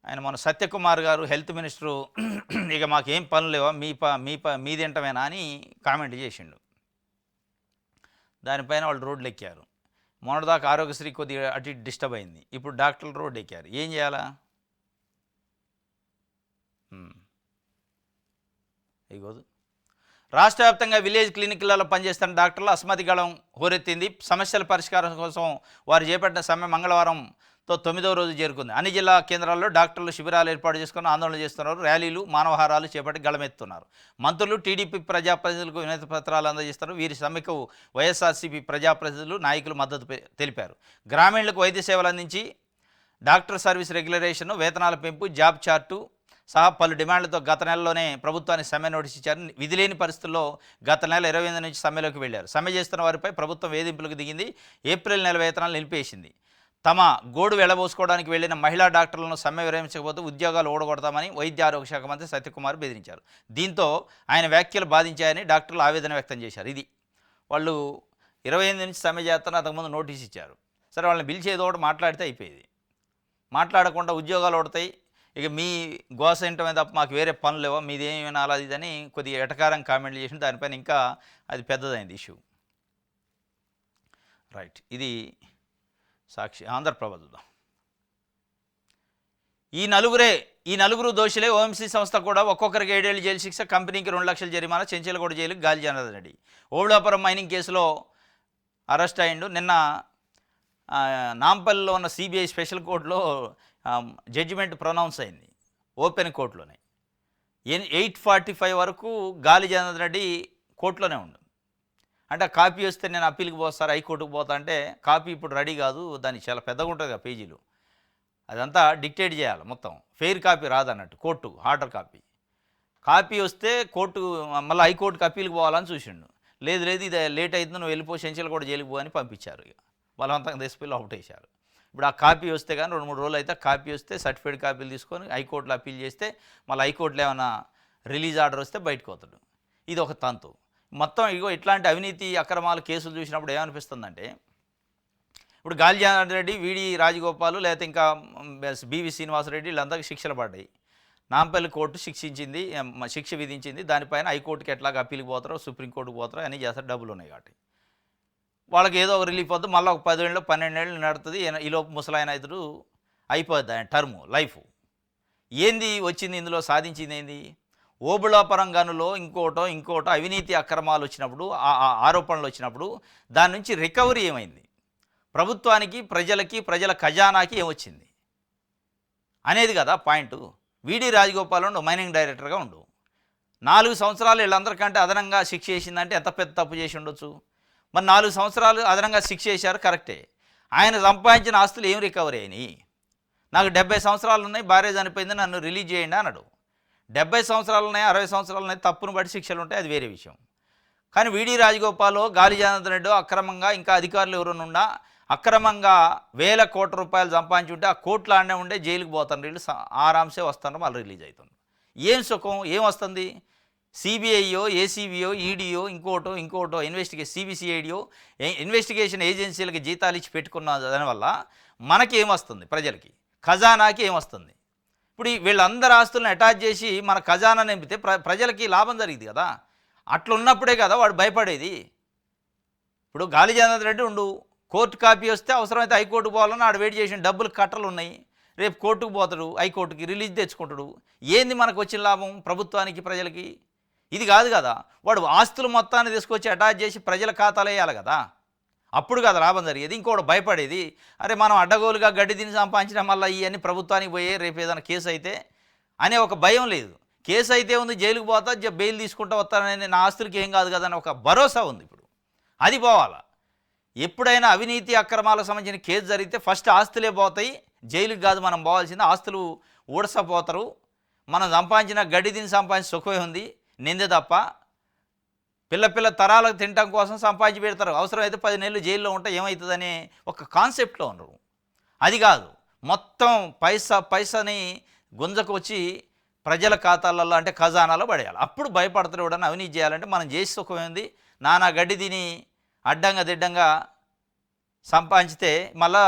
ఆయన మన సత్యకుమార్ గారు హెల్త్ మినిస్టరు, ఇక మాకేం పనులు లేవా, మీదేంటమేనా అని కామెంట్ చేసిండు. దానిపైన వాళ్ళు రోడ్లు ఎక్కారు. మొన్నటిదాకా ఆరోగ్యశ్రీ కొద్దిగా అటు ఇటు డిస్టర్బ్ అయింది, ఇప్పుడు డాక్టర్లు రోడ్డు ఎక్కారు. ఏం చేయాలా? ఇగోదు రాష్ట్ర వ్యాప్తంగా విలేజ్ క్లినిక్లలో పనిచేస్తున్న డాక్టర్లు అసమ్మతిగళం హోరెత్తింది. సమస్యల పరిష్కారం కోసం వారు చేపట్టిన సమ్మె మంగళవారంతో 9వ రోజు చేరుకుంది. అన్ని జిల్లా కేంద్రాల్లో డాక్టర్లు శిబిరాలు ఏర్పాటు చేసుకుని ఆందోళన చేస్తున్నారు. ర్యాలీలు, మానవహారాలు చేపట్టి గళమెత్తున్నారు. మంత్రులు, టీడీపీ ప్రజాప్రతినిధులకు వినతి పత్రాలు అందజేస్తున్నారు. వీరి సమ్మెకు వైఎస్ఆర్సీపీ ప్రజాప్రతినిధులు, నాయకులు మద్దతు తెలిపారు. గ్రామీణులకు వైద్య సేవలు అందించి డాక్టర్ సర్వీస్ రెగ్యులరేషన్, వేతనాల పెంపు, జాబ్ చార్టు సహా పలు డిమాండ్లతో గత నెలలోనే ప్రభుత్వానికి సమ్మె నోటీస్ ఇచ్చారు. విధి లేని పరిస్థితుల్లో గత నెల 28 నుంచి సమ్మెలోకి వెళ్లారు. సమ్మె చేస్తున్న వారిపై ప్రభుత్వం వేధింపులకు దిగింది. ఏప్రిల్ నెల వేతనాలు నిలిపేసింది. తమ గోడు వెళ్లబోసుకోవడానికి వెళ్లిన మహిళా డాక్టర్లను సమ్మె విరమించకపోతే ఉద్యోగాలు ఓడగొడతామని వైద్య ఆరోగ్య శాఖ మంత్రి సత్యకుమార్ బెదిరించారు. దీంతో ఆయన వ్యాఖ్యలు బాధించాయని డాక్టర్లు ఆవేదన వ్యక్తం చేశారు. ఇది వాళ్ళు 28 నుంచి సమ్మె చేస్తారని అంతకుముందు నోటీస్ ఇచ్చారు. సరే, వాళ్ళని పిలిచి ఏదో ఒకటి మాట్లాడితే అయిపోయేది. మాట్లాడకుండా ఉద్యోగాలు ఓడతాయి, ఇక మీ గోస ఏంటమే తప్ప మాకు వేరే పనులు లేవో, మీదేమి వినాలి అది అని కొద్దిగా ఎటకారం కామెంట్లు చేసి దానిపైన ఇంకా అది పెద్దదైంది ఇష్యూ. రైట్, ఇది సాక్షి. ఆంధ్రప్రభ చూద్దాం. ఈ నలుగురు దోషులే. ఓఎంసీ సంస్థ కూడా ఒక్కొక్కరికి 7 ఏళ్ల జైలు శిక్ష, కంపెనీకి 2 లక్షల జరిమానా. చెంచలగూడ జైలుకి గాలి జనార్దన్ రెడ్డి ఓబుళాపురం మైనింగ్ కేసులో అరెస్ట్ అయ్యిండు. నిన్న నాంపల్లిలో ఉన్న సిబిఐ స్పెషల్ కోర్టులో జడ్జిమెంట్ ప్రొనౌన్స్ అయింది. ఓపెన్ కోర్టులోనే 8:45 వరకు గాలి జనార్దన్ రెడ్డి కోర్టులోనే ఉండు. అంటే కాపీ వస్తే నేను అప్పీల్కి పోతాను, హైకోర్టుకు పోతా అంటే కాపీ ఇప్పుడు రెడీ కాదు, దానికి చాలా పెద్దగా ఉంటుంది కదా పేజీలు, అదంతా డిక్టేట్ చేయాలి మొత్తం. ఫెయిర్ కాపీ రాదన్నట్టు, కోర్టు ఆర్డర్ కాపీ వస్తే కోర్టు మళ్ళీ హైకోర్టుకి అప్పీల్కి పోవాలని చూసిండు. లేదు ఇది లేట్ అవుతుంది, నువ్వు వెళ్ళిపో, సెంచల్ కూడా జైలుకి పో అని పంపించారు. ఇక బలవంతంగా తీసుకెళ్ళి అవుట్ వేశారు. ఇప్పుడు ఆ కాపీ వస్తే కానీ 2-3 రోజులు అయితే కాపీ వస్తే సర్టిఫైడ్ కాపీలు తీసుకొని హైకోర్టులో అప్పీల్ చేస్తే మళ్ళీ హైకోర్టులో ఏమైనా రిలీజ్ ఆర్డర్ వస్తే బయటకు పోతాడు. ఇది ఒక తంతు. మొత్తం ఇగో ఇట్లాంటి అవినీతి అక్రమాలు కేసులు చూసినప్పుడు ఏమనిపిస్తుందంటే, ఇప్పుడు గాలి జనార్దన్ రెడ్డి, విడి రాజగోపాల్, లేకపోతే ఇంకా బివి శ్రీనివాసరెడ్డి వీళ్ళందరికీ శిక్షలు పడ్డాయి. నాంపల్లి కోర్టు శిక్ష విధించింది. దానిపైన హైకోర్టుకి ఎట్లాగా అప్పీల్కి పోతారో, సుప్రీంకోర్టుకు పోతారో అని చేస్తారు. డబ్బులు ఉన్నాయి కాబట్టి వాళ్ళకి ఏదో ఒక రిలీఫ్ వద్దు. మళ్ళీ ఒక 10 ఏళ్ళు 12 ఏళ్ళు నడుతుంది. ఈలోపు ముసలాయన ఇతడు అయిపోద్ది ఆయన టర్ము, లైఫ్. ఏంది వచ్చింది ఇందులో, సాధించింది ఏంది? ఓబుళాపురం గనులో ఇంకోటో అవినీతి అక్రమాలు వచ్చినప్పుడు, ఆరోపణలు వచ్చినప్పుడు దాని నుంచి రికవరీ ఏమైంది, ప్రభుత్వానికి, ప్రజల ఖజానాకి ఏమొచ్చింది అనేది కదా పాయింట్. విడి రాజగోపాల్ మైనింగ్ డైరెక్టర్గా ఉండు 4 సంవత్సరాలు వీళ్ళందరికంటే అదనంగా శిక్ష చేసిందంటే ఎంత పెద్ద తప్పు చేసి ఉండొచ్చు. మరి 4 సంవత్సరాలు అదనంగా శిక్ష చేశారు, కరెక్టే. ఆయన సంపాదించిన ఆస్తులు ఏం రికవరీ అయినాయి? నాకు 70 సంవత్సరాలు ఉన్నాయి, భార్య చనిపోయింది, నన్ను రిలీజ్ చేయండి అన్నాడు. 70 సంవత్సరాలు ఉన్నాయి, 60 సంవత్సరాలు ఉన్నాయి, తప్పును బట్టి శిక్షలు ఉంటాయి, అది వేరే విషయం. కానీ విడి రాజగోపాల్, గాలి జనార్దన్ రెడ్డి అక్రమంగా, ఇంకా అధికారులు ఎవరైనా అక్రమంగా వేల కోట్ల రూపాయలు సంపాదించి ఉంటే ఆ కోట్లు ఆడనే ఉండే జైలుకి పోతారు. వీళ్ళు ఆరాంసే వస్తారు, మళ్ళీ రిలీజ్ అవుతుంది. ఏం సుఖం, ఏం వస్తుంది? సిబిఐయో, ఏసీబీయో, ఈడీయో, ఇంకోటో సిబిసిఐడియో ఇన్వెస్టిగేషన్ ఏజెన్సీలకి జీతాలు ఇచ్చి పెట్టుకున్న దానివల్ల మనకి ఏమొస్తుంది? ప్రజలకి, ఖజానాకి ఏమొస్తుంది? ఇప్పుడు వీళ్ళందరి ఆస్తులను అటాచ్ చేసి మన ఖజానా నింపితే ప్రజలకి లాభం జరిగింది కదా. అట్లున్నప్పుడే కదా వాడు భయపడేది. ఇప్పుడు గాలి జనార్దన్ రెడ్డి కోర్టు కాపీ వస్తే అవసరమైతే హైకోర్టుకు పోవాలని ఆడు వెయిట్ చేసిన డబ్బులు కట్టలు ఉన్నాయి. రేపు కోర్టుకు పోతాడు, హైకోర్టుకి రిలీజ్ తెచ్చుకుంటాడు. ఏంది మనకు వచ్చిన లాభం ప్రభుత్వానికి, ప్రజలకి? ఇది కాదు కదా. వాడు ఆస్తులు మొత్తాన్ని తీసుకొచ్చి అటాచ్ చేసి ప్రజల ఖాతాలు వేయాలి కదా, అప్పుడు కదా లాభం జరిగేది. ఇంకోటి భయపడేది, అరే మనం అడ్డగోలుగా గడ్డి తిని సంపాదించడం వల్ల ఇవన్నీ ప్రభుత్వానికి పోయే, రేపు ఏదైనా కేసు అయితే అనే ఒక భయం లేదు. కేసు అయితే ఉంది, జైలుకు పోతా, బెయిల్ తీసుకుంటూ వస్తానని, నా ఆస్తులకి ఏం కాదు కదా అని ఒక భరోసా ఉంది. ఇప్పుడు అది పోవాలా. ఎప్పుడైనా అవినీతి అక్రమాలకు సంబంధించిన కేసు జరిగితే ఫస్ట్ ఆస్తులే పోతాయి, జైలుకి కాదు మనం పోవాల్సింది. ఆస్తులు ఊడసపోతారు. మనం సంపాదించిన గడ్డి తిని సంపాదించిన సుఖమే ఉంది, నిందే తప్ప. పిల్ల తరాలకు తినడం కోసం సంపాదించి పెడతారు. అవసరమైతే 10 నెలలు జైల్లో ఉంటే ఏమవుతుందనే ఒక కాన్సెప్ట్లో ఉండరు. అది కాదు, మొత్తం పైసాని గుంజకు వచ్చి ప్రజల ఖాతాలలో అంటే ఖజానాలో పడేయాలి. అప్పుడు భయపడతారు. ఎవడన్నా అవినీతి చేయాలంటే మనం చేసి సుఖమైంది. నానా గడ్డి తిని అడ్డంగా దిడ్డంగా సంపాదించితే మళ్ళా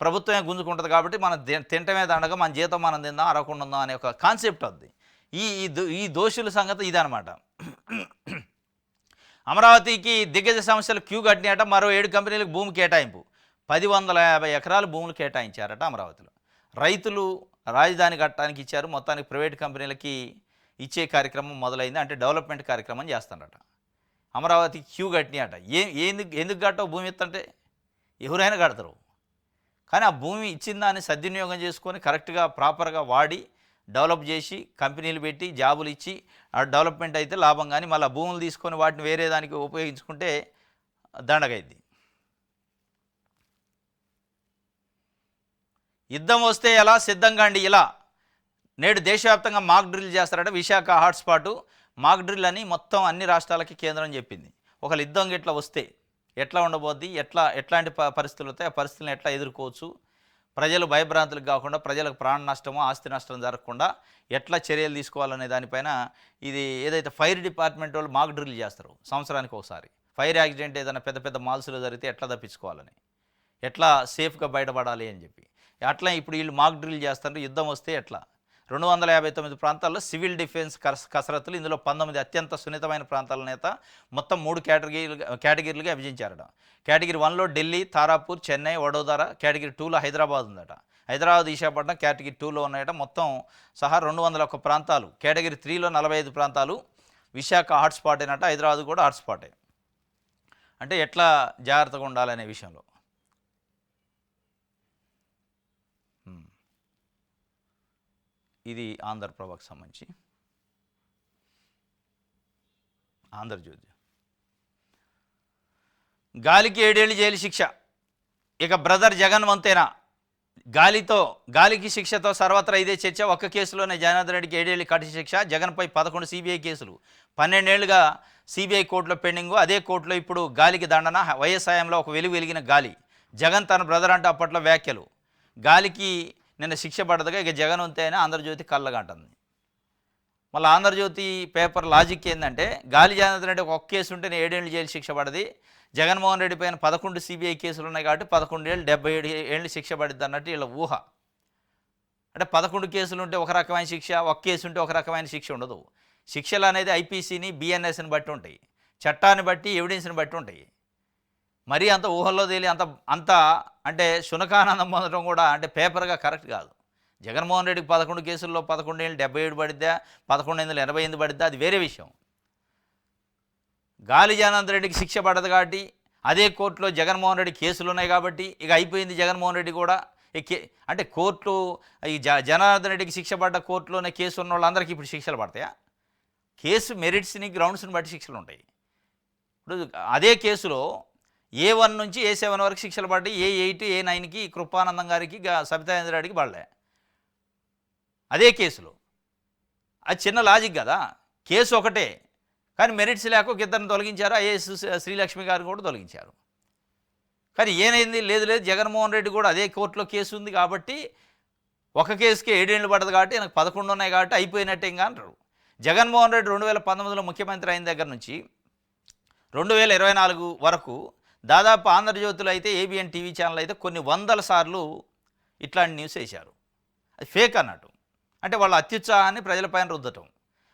ప్రభుత్వమే గుంజుకుంటుంది. కాబట్టి మనం తింటమే దండగా మన జీతం మనం తిందాం, అరవకుండా ఉందాం అనే ఒక కాన్సెప్ట్ ఉంది. ఈ దోషుల సంగతి ఇదనమాట. అమరావతికి దిగ్గజ సంస్థలు క్యూ కట్టినాయట. మరో 7 కంపెనీలకు భూమి కేటాయింపు. 1,150 ఎకరాలు భూములు కేటాయించారట అమరావతిలో. రైతులు రాజధాని కట్టడానికి ఇచ్చారు, మొత్తానికి ప్రైవేట్ కంపెనీలకి ఇచ్చే కార్యక్రమం మొదలైంది. అంటే డెవలప్మెంట్ కార్యక్రమం చేస్తాడట. అమరావతి క్యూ కట్టినాయట. ఎందుకు కట్టవు భూమి ఇస్తుంటే? ఎవరైనా కడతారు. కానీ ఆ భూమి ఇచ్చిన దాన్ని సద్వినియోగం చేసుకొని కరెక్ట్గా ప్రాపర్గా వాడి డెవలప్ చేసి కంపెనీలు పెట్టి జాబులు ఇచ్చి ఆ డెవలప్మెంట్ అయితే లాభం. కానీ మళ్ళీ భూములు తీసుకొని వాటిని వేరే దానికి ఉపయోగించుకుంటే దండగైద్ది. యుద్ధం వస్తే ఎలా, సిద్ధంగా అండి ఇలా. నేడు దేశవ్యాప్తంగా మాక్ డ్రిల్ చేస్తారట. విశాఖ హాట్స్పాటు మాక్ డ్రిల్ అని మొత్తం అన్ని రాష్ట్రాలకి కేంద్రం చెప్పింది. ఒకళ్ళు యుద్ధం ఇట్లా వస్తే ఎట్లా ఉండబోద్ది, ఎట్లాంటి పరిస్థితులు వస్తాయి, ఆ పరిస్థితులను ఎట్లా ఎదుర్కోవచ్చు, ప్రజలు భయభ్రాంతులకు కాకుండా ప్రజలకు ప్రాణ నష్టమో ఆస్తి నష్టం జరగకుండా ఎట్లా చర్యలు తీసుకోవాలనే దానిపైన ఇది ఏదైతే ఫైర్ డిపార్ట్మెంట్ వాళ్ళు మాక్ డ్రిల్ చేస్తారు సంవత్సరానికి ఒకసారి. ఫైర్ యాక్సిడెంట్ ఏదైనా పెద్ద పెద్ద మాల్స్లో జరిగితే ఎట్లా తప్పించుకోవాలని, ఎట్లా సేఫ్గా బయటపడాలి అని చెప్పి అట్లా ఇప్పుడు వీళ్ళు మాక్ డ్రిల్ చేస్తారు. యుద్ధం వస్తే ఎట్లా 259 ప్రాంతాల్లో సివిల్ డిఫెన్స్ కసరత్తులు. ఇందులో 19 అత్యంత సున్నితమైన ప్రాంతాల నేత మొత్తం 3 కేటగిరీలుగా విభజించారట. కేటగిరీ 1లో ఢిల్లీ, తారాపూర్, చెన్నై, వడోదర. కేటగిరీ 2లో హైదరాబాద్ ఉందట. హైదరాబాద్, విశాఖపట్నం కేటగిరీ 2లో ఉన్నాయట. మొత్తం సహా 201 ప్రాంతాలు. కేటగిరీ 3లో 45 ప్రాంతాలు. విశాఖ హాట్స్పాట్ అయినట్ట, హైదరాబాద్ కూడా హాట్స్పాటే. అంటే ఎట్లా జాగ్రత్తగా ఉండాలనే విషయంలో. ఇది ఆంధ్రప్రభకు సంబంధించి. ఆంధ్రజ్యోతి గాలికి 7 ఏళ్ళు జైలు శిక్ష. ఇక బ్రదర్ జగన్ వంతేనా గాలికి శిక్షతో సర్వత్రా ఇదే చర్చ. ఒక్క కేసులోనే జనార్దన్ రెడ్డికి 7 ఏళ్ళు కఠిన శిక్ష. జగన్పై 11 సిబిఐ కేసులు. 12 ఏళ్లుగా సిబిఐ కోర్టులో పెండింగు. అదే కోర్టులో ఇప్పుడు గాలికి దండన. వైఎస్ హయాంలో ఒక వెలిగిన గాలి. జగన్ తన బ్రదర్ అంటే అప్పట్లో వ్యాఖ్యలు. గాలికి నిన్న శిక్ష పడదుగా ఇక జగన్ ఉంటేనే ఆంధ్రజ్యోతి కళ్ళగంటుంది. మళ్ళీ ఆంధ్రజ్యోతి పేపర్ లాజిక్ ఏంటంటే గాలి జనార్దన్ రెడ్డి ఒక కేసు ఉంటేనే 7 ఏళ్ళు జైలు శిక్ష పడది. జగన్మోహన్ రెడ్డి పైన 11 సిబిఐ కేసులు ఉన్నాయి కాబట్టి 11 ఏళ్ళు 77 ఏళ్ళు శిక్ష పడిద్ది అన్నట్టు వీళ్ళ ఊహ. అంటే 11 కేసులు ఉంటే ఒక రకమైన శిక్ష, ఒక కేసు ఉంటే ఒక రకమైన శిక్ష ఉండదు. శిక్షలు అనేది ఐపీసీని, బిఎన్ఎస్ని బట్టి ఉంటాయి, చట్టాన్ని బట్టి, ఎవిడెన్స్ని బట్టి ఉంటాయి. మరీ అంత ఊహల్లో తేలి అంత అంటే శునకానందం పొందడం కూడా అంటే పేపర్గా కరెక్ట్ కాదు. జగన్మోహన్ రెడ్డికి 11 కేసుల్లో 11 ఏళ్ళు 77 పడిద్దా, 1188 పడిద్దా, అది వేరే విషయం. గాలి జనార్దన్ రెడ్డికి శిక్ష పడదు కాబట్టి అదే కోర్టులో జగన్మోహన్ రెడ్డి కేసులు ఉన్నాయి కాబట్టి ఇక అయిపోయింది. జగన్మోహన్ రెడ్డి కూడా అంటే కోర్టు ఈ జనార్దన్ రెడ్డికి శిక్ష పడ్డ కోర్టులోనే కేసు ఉన్న వాళ్ళందరికీ ఇప్పుడు శిక్షలు పడతాయా? కేసు మెరిట్స్ని, గ్రౌండ్స్ని బట్టి శిక్షలు ఉంటాయి. ఇప్పుడు అదే కేసులో A1 నుంచి A7 వరకు శిక్షలు పడ్డాయి. A8, A9కి కృపానందం గారికి, సబితాయింద్ర రెడ్డికి పడలే అదే కేసులో. అది చిన్న లాజిక్ కదా. కేసు ఒకటే కానీ మెరిట్స్ లేక ఒక ఇద్దరిని తొలగించారు. ఐఏఎస్ శ్రీలక్ష్మి గారిని కూడా తొలగించారు. కానీ ఏమైంది? లేదు జగన్మోహన్ రెడ్డి కూడా అదే కోర్టులో కేసు ఉంది కాబట్టి ఒక కేసుకి 7 ఏళ్ళు పడదు కాబట్టి నాకు 11 ఉన్నాయి కాబట్టి అయిపోయినట్టే ఇంకా అంటారు. జగన్మోహన్ రెడ్డి 2019లో ముఖ్యమంత్రి అయిన దగ్గర నుంచి 2024 వరకు దాదాపు ఆంధ్రజ్యోతిలో అయితే, ఏబిఎన్ టీవీ ఛానల్ అయితే కొన్ని వందల సార్లు ఇట్లాంటి న్యూస్ వేశారు. అది ఫేక్ అన్నట్టు. అంటే వాళ్ళ అత్యుత్సాహాన్ని ప్రజలపైన రుద్దటం.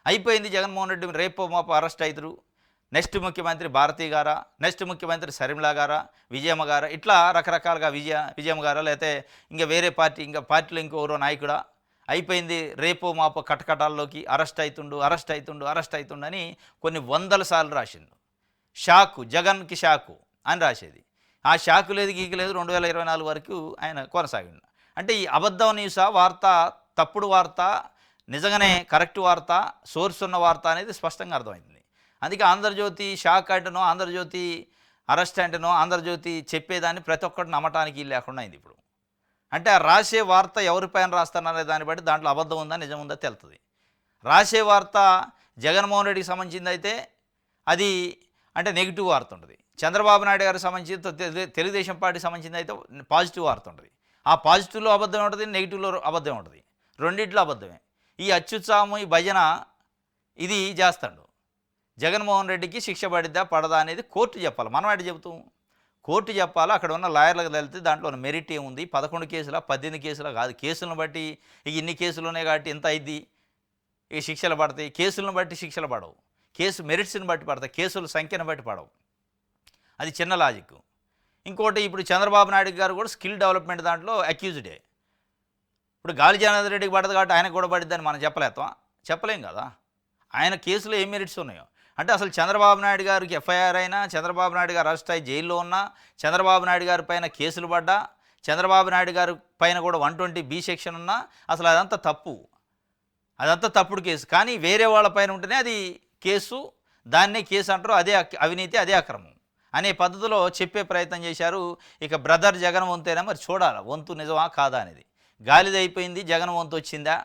అయిపోయింది. జగన్మోహన్ రెడ్డి రేపో మాపో అరెస్ట్ అవుతారు. నెక్స్ట్ ముఖ్యమంత్రి భారతి గారా, నెక్స్ట్ ముఖ్యమంత్రి శర్మిల గారా, విజయమ్మ గారా, ఇట్లా రకరకాలుగా విజయమ్మ గారా, లేకపోతే ఇంకా వేరే పార్టీలో ఇంకోరో నాయకుడా, అయిపోయింది. రేపో మాపో కటకటాల్లోకి అరెస్ట్ అవుతుండు అని కొన్ని వందల సార్లు రాసిండు. షాకు, జగన్కి షాకు అని రాసేది. ఆ షాకు లేదు, గీకు లేదు. 2024 వరకు ఆయన కొనసాగిండు. అంటే ఈ అబద్ధం న్యూసా, వార్త, తప్పుడు వార్త, నిజంగానే కరెక్ట్ వార్త, సోర్స్ ఉన్న వార్త అనేది స్పష్టంగా అర్థమైంది. అందుకే ఆంధ్రజ్యోతి షాక్ అంటేనో, ఆంధ్రజ్యోతి అరెస్ట్ అంటేనో, ఆంధ్రజ్యోతి చెప్పేదాన్ని ప్రతి ఒక్కటి నమ్మటానికి లేకుండా అయింది ఇప్పుడు. అంటే ఆ రాసే వార్త ఎవరిపైన రాస్తారనే దాన్ని బట్టి దాంట్లో అబద్ధం ఉందా నిజం ఉందా తెలుస్తుంది. రాసే వార్త జగన్మోహన్ రెడ్డికి సంబంధించింది అయితే అది అంటే నెగిటివ్ వార్త ఉంటుంది. చంద్రబాబు నాయుడు గారికి సంబంధించి, తెలుగుదేశం పార్టీకి సంబంధించింది అయితే పాజిటివ్ వార్త ఉంటుంది. ఆ పాజిటివ్లో అబద్ధం ఉంటుంది, నెగిటివ్లో అబద్ధం ఉంటుంది. రెండిట్లో అబద్ధమే. ఈ అత్యుత్సాహం, ఈ భజన ఇది చేస్తాడు. జగన్మోహన్ రెడ్డికి శిక్ష పడిద్దా పడదా అనేది కోర్టు చెప్పాలి. మనం అటు చెబుతాం. కోర్టు చెప్పాలి. అక్కడ ఉన్న లాయర్లకు తెలితే దాంట్లో మెరిట్ ఏముంది, 11 కేసులా 18 కేసులా కాదు. కేసులను బట్టి ఇక ఇన్ని కేసులు ఉన్నాయి కాబట్టి ఇంత అయింది, ఇక శిక్షలు పడతాయి. కేసులను బట్టి శిక్షలు పడవు. కేసు మెరిట్స్ని బట్టి పడతాయి, కేసుల సంఖ్యను బట్టి పడవు. అది చిన్న లాజిక్. ఇంకోటి, ఇప్పుడు చంద్రబాబు నాయుడు గారు కూడా స్కిల్ డెవలప్మెంట్ దాంట్లో అక్యూజ్డే. ఇప్పుడు గాలి జనార్దన్ రెడ్డికి పడదు కాబట్టి ఆయనకు కూడా పడిద్దని మనం చెప్పలేం కదా. ఆయన కేసులో ఏం మెరిట్స్ ఉన్నాయో. అంటే అసలు చంద్రబాబు నాయుడు గారికి ఎఫ్ఐఆర్ అయినా, చంద్రబాబు నాయుడు గారు అరెస్ట్ అయ్యి జైల్లో ఉన్నా, చంద్రబాబు నాయుడు గారి పైన కేసులు పడ్డా, చంద్రబాబు నాయుడు గారి పైన కూడా 120B సెక్షన్ ఉన్నా అసలు అదంతా తప్పు, అదంతా తప్పుడు కేసు. కానీ వేరే వాళ్ళ పైన ఉంటేనే అది కేసు, దాన్నే కేసు అంటారు, అదే అవినీతి, అదే అక్రమం అనే పద్ధతిలో చెప్పే ప్రయత్నం చేశారు. ఇక బ్రదర్ జగన్ వంతేనా మరి చూడాలి, వంతు నిజమా కాదా అనేది. గాలిది అయిపోయింది, జగన్ వంతు వచ్చిందా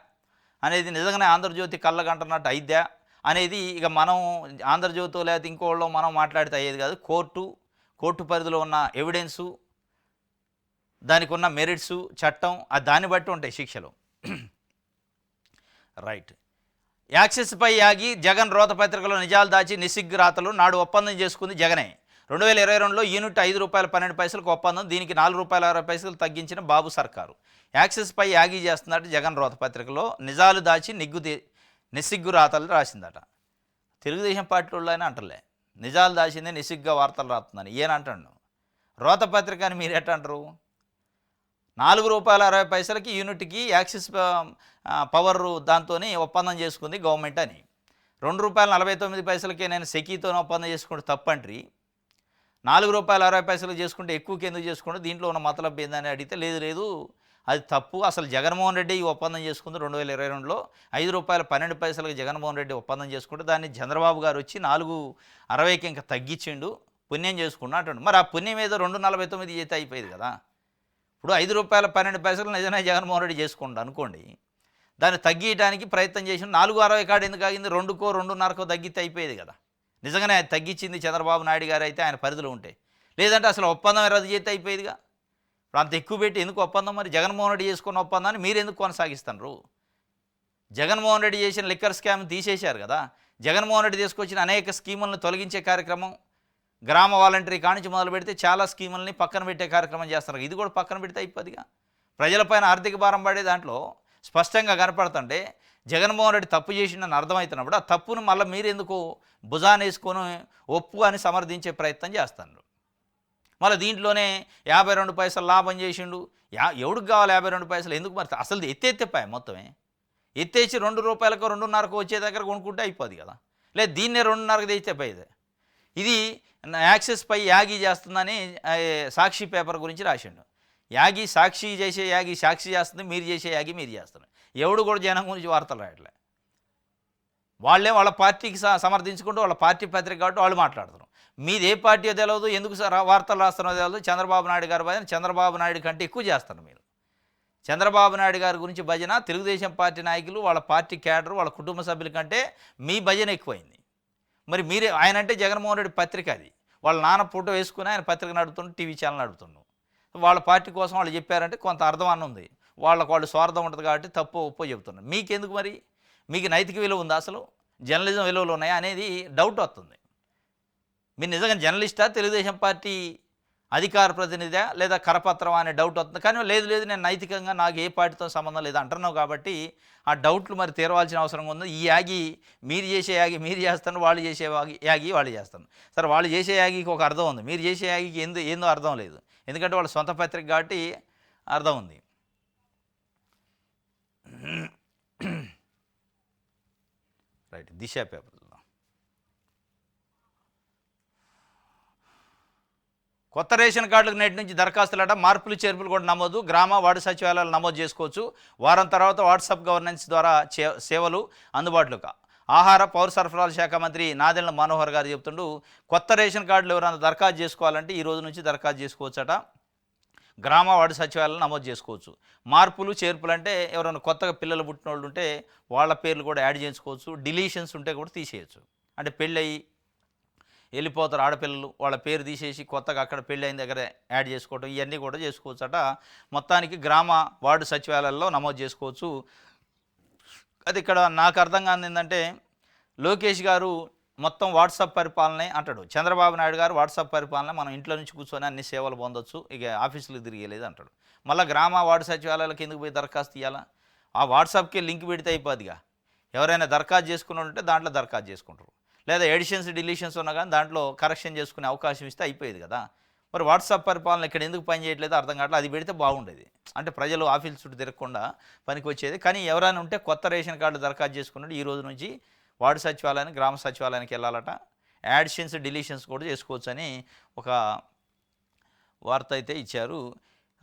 అనేది నిజంగానే ఆంధ్రజ్యోతి కళ్ళగంటున్నట్టు అయిద్దా అనేది ఇక మనం ఆంధ్రజ్యోతిలో లేకపోతే ఇంకోళ్ళో మనం మాట్లాడితే అయ్యేది కాదు. కోర్టు పరిధిలో ఉన్న ఎవిడెన్సు, దానికి ఉన్న మెరిట్సు, చట్టం దాన్ని బట్టి ఉంటాయి శిక్షలు. రైట్. యాక్సెస్పై యాగి జగన్ రోత పత్రికలో నిజాలు దాచి నిస్సిగ్గు రాతలు నాడు ఒప్పందం చేసుకుంది జగనే. 2022లో యూనిట్ ₹5.12 ఒప్పందం, దీనికి ₹4.60 తగ్గించిన బాబు సర్కారు. యాక్సెస్పై యాగి చేస్తున్నట్టు జగన్ రోత పత్రికలో నిజాలు దాచి నిస్సిగ్గు రాతలు రాసిందట. తెలుగుదేశం పార్టీ వాళ్ళు అయినా అంటలే, నిజాలు దాచింది నిస్సిగ్గా వార్తలు రాస్తుందని ఈయన అంటాడు. రోత పత్రిక అని మీరు ఎట్ట అంటారు? ₹4.60 యూనిట్కి యాక్సిస్ పవర్ దాంతో ఒప్పందం చేసుకుంది గవర్నమెంట్ అని. ₹2.49 నేను సెకీతో ఒప్పందం చేసుకుంటే తప్పంట్రీ, ₹4.60 చేసుకుంటే ఎక్కువకి ఎందుకు చేసుకుంటే దీంట్లో ఉన్న మతలబ్ ఏందని అడిగితే లేదు అది తప్పు, అసలు జగన్మోహన్ రెడ్డి ఈ ఒప్పందం చేసుకుంది 2022లో ₹5.12 జగన్మోహన్ రెడ్డి ఒప్పందం చేసుకుంటే దాన్ని చంద్రబాబు గారు వచ్చి 4.60కి ఇంకా తగ్గించిండు, పుణ్యం చేసుకున్నా అంటాడు. మరి ఆ పుణ్యం ఏదో 2.49 చేస్తే అయిపోయేది కదా. ఇప్పుడు ₹5.12 నిజమే జగన్మోహన్ రెడ్డి చేసుకుంటా అనుకోండి, దాన్ని తగ్గించడానికి ప్రయత్నం చేసిన 4.60 కాడ ఎందుకు ఆగింది? 2కో 2.5కో తగ్గితే అయిపోయేది కదా. నిజంగానే అది తగ్గించింది చంద్రబాబు నాయుడు గారు అయితే ఆయన పరిధిలో ఉంటే, లేదంటే అసలు ఒప్పందం రద్దు చేస్తే అయిపోయేదిగా. ఇప్పుడు అంత ఎక్కువ పెట్టి ఎందుకు ఒప్పందం? మరి జగన్మోహన్ రెడ్డి చేసుకున్న ఒప్పందాన్ని మీరు ఎందుకు కొనసాగిస్తున్నారు? జగన్మోహన్ రెడ్డి చేసిన లిక్కర్ స్కామ్ తీసేశారు కదా. జగన్మోహన్ రెడ్డి తీసుకొచ్చిన అనేక స్కీములను తొలగించే కార్యక్రమం, గ్రామ వాలంటరీ కానించి మొదలు పెడితే చాలా స్కీములని పక్కన పెట్టే కార్యక్రమం చేస్తున్నారు. ఇది కూడా పక్కన పెడితే అయిపోద్దిగా. ప్రజలపైన ఆర్థిక భారం పడే దాంట్లో స్పష్టంగా కనపడుతుంటే జగన్మోహన్ రెడ్డి తప్పు చేసిందని అర్థమవుతున్నప్పుడు ఆ తప్పును మళ్ళీ మీరు ఎందుకు భుజానేసుకొని ఒప్పు అని సమర్థించే ప్రయత్నం చేస్తున్నారు. మళ్ళీ దీంట్లోనే 52 పైసలు లాభం చేసిండు. ఎవడికి కావాలి 52 పైసలు? ఎందుకు మరి? అసలు ఎత్తేపాయ మొత్తమే ఎత్తేసి ₹2కో 2.5కో వచ్చే దగ్గర కొనుక్కుంటే అయిపోద్ది కదా. లేదు దీన్నే 2.5కి తెచ్చితే పోయేది. ఇది యాక్సెస్పై యాగి చేస్తుందని సాక్షి పేపర్ గురించి రాసిండు. యాగి సాక్షి చేసే యాగి సాక్షి చేస్తుంది, మీరు చేసే యాగి మీరు చేస్తున్నారు. ఎవడు కూడా జనం గురించి వార్తలు రాయట్లే. వాళ్ళే వాళ్ళ పార్టీకి సమర్థించుకుంటూ వాళ్ళ పార్టీ పత్రిక కాబట్టి వాళ్ళు మాట్లాడుతున్నారు. మీది ఏ పార్టీ తెలియదు, ఎందుకు వార్తలు రాస్తున్నారో తెలియదు. చంద్రబాబు నాయుడు గారి భజన చంద్రబాబు నాయుడు కంటే ఎక్కువ చేస్తారు మీరు. చంద్రబాబు నాయుడు గారి గురించి భజన తెలుగుదేశం పార్టీ నాయకులు, వాళ్ళ పార్టీ క్యాడర్, వాళ్ళ కుటుంబ సభ్యుల కంటే మీ భజన ఎక్కువైంది. మరి మీరే ఆయన అంటే జగన్మోహన్ రెడ్డి పత్రిక అది, వాళ్ళ నాన్న ఫోటో వేసుకుని ఆయన పత్రిక నడుపుతుండు, టీవీ ఛానల్ నడుపుతుండు. వాళ్ళ పార్టీ కోసం వాళ్ళు చెప్పారంటే కొంత అర్థం అన్న ఉంది. వాళ్ళు స్వార్థం ఉంటుంది కాబట్టి తప్పు ఒప్పో చెబుతున్నారు. మీకెందుకు మరి? మీకు నైతిక విలువ ఉందా? అసలు జర్నలిజం విలువలు ఉన్నాయా అనేది డౌట్ వస్తుంది. మీరు నిజంగా జర్నలిస్టా, తెలుగుదేశం పార్టీ అధికార ప్రతినిధా, లేదా కరపత్రం అనే డౌట్ వస్తుంది. కానీ లేదు నేను నైతికంగా నాకు ఏ పార్టీతో సంబంధం లేదు అంటున్నావు కాబట్టి ఆ డౌట్లు మరి తీరవాల్సిన అవసరం ఉంది. ఈ యాగి మీరు చేసే యాగి మీరు చేస్తాను, వాళ్ళు చేసే యాగి వాళ్ళు చేస్తాను. సరే వాళ్ళు చేసే యాగికి ఒక అర్థం ఉంది, మీరు చేసే యాగికి ఏందో అర్థం లేదు. ఎందుకంటే వాళ్ళ సొంత పత్రిక కాబట్టి అర్థం ఉంది. రైట్. దిశ పేపర్ కొత్త రేషన్ కార్డులకు నేటి నుంచి దరఖాస్తులట, మార్పులు చేర్పులు కూడా నమోదు, గ్రామ వార్డు సచివాలయాలు నమోదు చేసుకోవచ్చు. వారం తర్వాత వాట్సాప్ గవర్నెన్స్ ద్వారా సేవలు అందుబాటులోకి. ఆహార పౌర సరఫరాల శాఖ మంత్రి నాదెళ్ల మనోహర్ గారు చెబుతుంటూ కొత్త రేషన్ కార్డులు ఎవరైనా దరఖాస్తు చేసుకోవాలంటే ఈ రోజు నుంచి దరఖాస్తు చేసుకోవచ్చట. గ్రామ వార్డు సచివాలయాలు నమోదు చేసుకోవచ్చు. మార్పులు చేర్పులు అంటే ఎవరైనా కొత్తగా పిల్లలు పుట్టిన వాళ్ళు ఉంటే వాళ్ళ పేర్లు కూడా యాడ్ చేసుకోవచ్చు. డిలీషన్స్ ఉంటే కూడా తీసేయచ్చు. అంటే పెళ్ళయి వెళ్ళిపోతారు ఆడపిల్లలు, వాళ్ళ పేరు తీసేసి కొత్తగా అక్కడ పెళ్ళి అయిన దగ్గర యాడ్ చేసుకోవటం, ఇవన్నీ కూడా చేసుకోవచ్చట. మొత్తానికి గ్రామ వార్డు సచివాలయాల్లో నమోదు చేసుకోవచ్చు. అది ఇక్కడ నాకు అర్థం కాదు ఏంటంటే, లోకేష్ గారు మొత్తం వాట్సాప్ పరిపాలనే అంటాడు, చంద్రబాబు నాయుడు గారు వాట్సాప్ పరిపాలన మనం ఇంట్లో నుంచి కూర్చొని అన్ని సేవలు పొందొచ్చు, ఇక ఆఫీసులకు తిరిగేలేదు అంటాడు. మళ్ళీ గ్రామ వార్డు సచివాలయాలకు ఎందుకు పోయి దరఖాస్తు ఇవ్వాలా? ఆ వాట్సాప్కి లింక్ పెడితే అయిపోద్దిగా. ఎవరైనా దరఖాస్తు చేసుకుని ఉంటే దాంట్లో దరఖాస్తు చేసుకుంటారు, లేదా ఎడిషన్స్ డిలీషన్స్ ఉన్నా కానీ దాంట్లో కరెక్షన్ చేసుకునే అవకాశం ఇస్తే అయిపోయేది కదా. మరి వాట్సాప్ పరిపాలన ఇక్కడ ఎందుకు పని చేయట్లేదు అర్థం కావట్లేదు. అది పెడితే బాగుండేది, అంటే ప్రజలు ఆఫీస్ చుట్టూ తిరగకుండా పనికి వచ్చేది. కానీ ఎవరైనా ఉంటే కొత్త రేషన్ కార్డు దరఖాస్తు చేసుకున్నట్టు ఈ రోజు నుంచి వార్డు సచివాలయానికి గ్రామ సచివాలయానికి వెళ్ళాలట. యాడిషన్స్ డిలీషన్స్ కూడా చేసుకోవచ్చని ఒక వార్త అయితే ఇచ్చారు.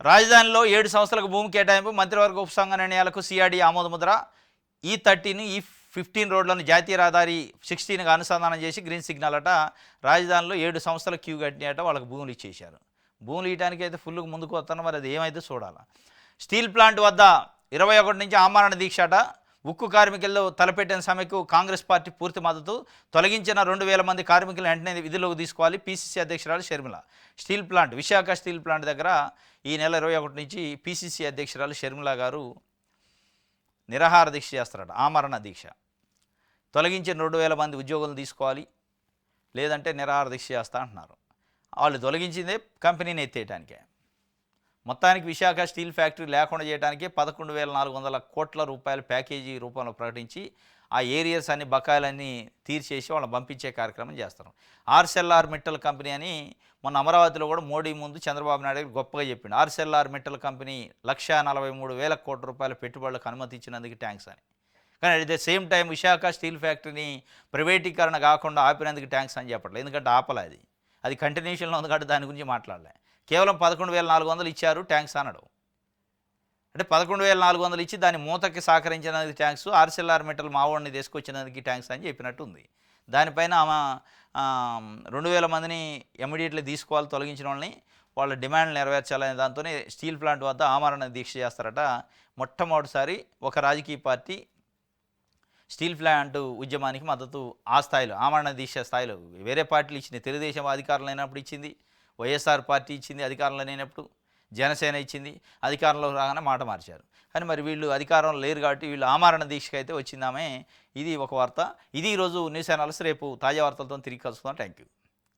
రాజధానిలో 7 సంవత్సరాలకు భూమి కేటాయింపు, మంత్రివర్గ ఉపసంఘ నిర్ణయాలకు సిఆర్డీ ఆమోదముద్ర. ఈ 15 రోడ్లను జాతీయ రహదారి 16గా అనుసంధానం చేసి గ్రీన్ సిగ్నల్ అట. రాజధానిలో 7 సంవత్సరాల క్యూ కట్టినట, వాళ్ళకి భూములు ఇచ్చేశారు. భూములు ఇవ్వడానికి అయితే ఫుల్గా ముందుకు వస్తాను, మరి అది ఏమైతే చూడాలి. స్టీల్ ప్లాంట్ వద్ద 21 నుంచి ఆమరణ దీక్ష అట. ఉక్కు కార్మికుల్లో తలపెట్టిన సమ్మెకు కాంగ్రెస్ పార్టీ పూర్తి మద్దతు. తొలగించిన 2000 మంది కార్మికులను వెంటనే విధుల్లోకి తీసుకోవాలి. పీసీసీ అధ్యక్షురాలు Sharmila. Steel plant Visakha steel plant దగ్గర ఈ నెల 21 నుంచి పీసీసీ అధ్యక్షురాలు షర్మిల గారు నిరాహార దీక్ష చేస్తారట, ఆమరణ దీక్ష. తొలగించిన 2000 మంది ఉద్యోగులను తీసుకోవాలి, లేదంటే నిరాహార దీక్ష చేస్తా అంటున్నారు. వాళ్ళు తొలగించిందే కంపెనీని ఎత్తేయడానికే. మొత్తానికి విశాఖ స్టీల్ ఫ్యాక్టరీ లేకుండా చేయడానికి 11,400 కోట్ల రూపాయల ప్యాకేజీ రూపంలో ప్రకటించి ఆ ఏరియర్స్ అన్ని బకాయిలన్నీ తీర్చేసి వాళ్ళని పంపించే కార్యక్రమం చేస్తారు. ఆర్సెల్ఆర్ మిట్టల్ కంపెనీ అని మొన్న అమరావతిలో కూడా మోడీ ముందు చంద్రబాబు నాయుడు గారు గొప్పగా చెప్పిండు. ఆర్సెల్ఆర్ మిట్టల్ కంపెనీ 1,43,000 కోట్ల రూపాయల పెట్టుబడులకు అనుమతి ఇచ్చినందుకు థ్యాంక్స్ అని. కానీ at the same time Visakha steel ఫ్యాక్టరీని ప్రైవేటీకరణ కాకుండా ఆపినందుకు థ్యాంక్స్ అని చెప్పట్లేదు. ఎందుకంటే ఆపలే, అది కంటిన్యూషన్లో ఉంది కాబట్టి దాని గురించి మాట్లాడలే. కేవలం 11,400 ఇచ్చారు, ట్యాంక్స్ అనడు. అంటే 11,400 ఇచ్చి దాని మూతకి సహకరించినందుకు ట్యాంక్స్, ఆర్సెల్ఆర్ మెటల్ మావోడిని తీసుకొచ్చినందుకు ట్యాంక్స్ అని చెప్పినట్టు ఉంది. దానిపైన ఆమె 2,000 మందిని ఇమ్మీడియట్లీ తీసుకోవాలి, తొలగించిన వాళ్ళని, వాళ్ళ డిమాండ్లు నెరవేర్చాలనే దాంతోనే స్టీల్ ప్లాంట్ వద్ద ఆమరణ దీక్ష చేస్తారట. మొట్టమొదటిసారి ఒక రాజకీయ పార్టీ స్టీల్ ప్లాంట్ ఉద్యమానికి మద్దతు ఆ స్థాయిలో, ఆమరణ దీక్ష స్థాయిలో. వేరే పార్టీలు ఇచ్చింది, తెలుగుదేశం అధికారంలో అయినప్పుడు ఇచ్చింది, వైఎస్ఆర్ పార్టీ ఇచ్చింది అధికారంలో లేనప్పుడు, జనసేన ఇచ్చింది, అధికారంలో రాగానే మాట మార్చారు. కానీ మరి వీళ్ళు అధికారంలో లేరు కాబట్టి వీళ్ళు ఆమరణ దీక్షకి అయితే వచ్చిందామే. ఇది ఒక వార్త. ఇది ఈరోజు న్యూస్ అనాలిసిస్. రేపు తాజా వార్తలతో తిరిగి కలుసుకుందాం. Thank you.